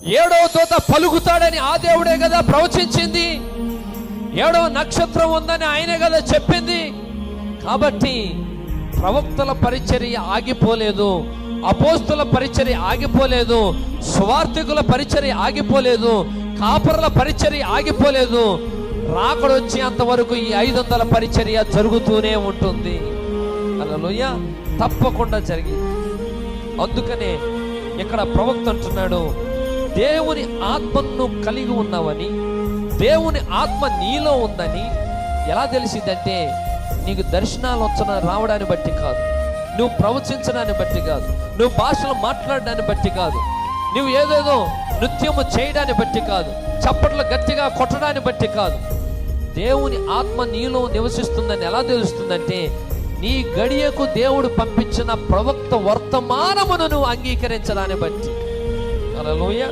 ఏడవ దూత పలుకుతాడని ఆ దేవుడే కదా ప్రవచించింది. ఏడవ నక్షత్రం ఉందని ఆయనే కదా చెప్పింది. కాబట్టి ప్రవక్తల పరిచర్య ఆగిపోలేదు, అపోస్తుల పరిచర్య ఆగిపోలేదు, సువార్థికుల పరిచర్య ఆగిపోలేదు, కాపరుల పరిచర్య ఆగిపోలేదు. రాకడొచ్చేంత వరకు ఈ 500 పరిచర్య జరుగుతూనే ఉంటుంది. హల్లెలూయా, తప్పకుండా జరిగింది. అందుకనే ఇక్కడ ప్రవక్త అంటున్నాడు, దేవుని ఆత్మను కలిగి ఉన్నావని, దేవుని ఆత్మ నీలో ఉందని ఎలా తెలిసిందంటే, నీకు దర్శనాలు రావడాన్ని బట్టి కాదు, నువ్వు ప్రవచించడాన్ని బట్టి కాదు, నువ్వు భాషలు మాట్లాడడాన్ని బట్టి కాదు, నువ్వు ఏదేదో నృత్యము చేయడాన్ని బట్టి కాదు, చప్పట్లు గట్టిగా కొట్టడాన్ని బట్టి కాదు. దేవుని ఆత్మ నీలో నివసిస్తుందని ఎలా తెలుస్తుందంటే, నీ గడియకు దేవుడు పంపించిన ప్రవక్త వర్తమానమును నువ్వు అంగీకరించడాన్ని బట్టి. హల్లెలూయా.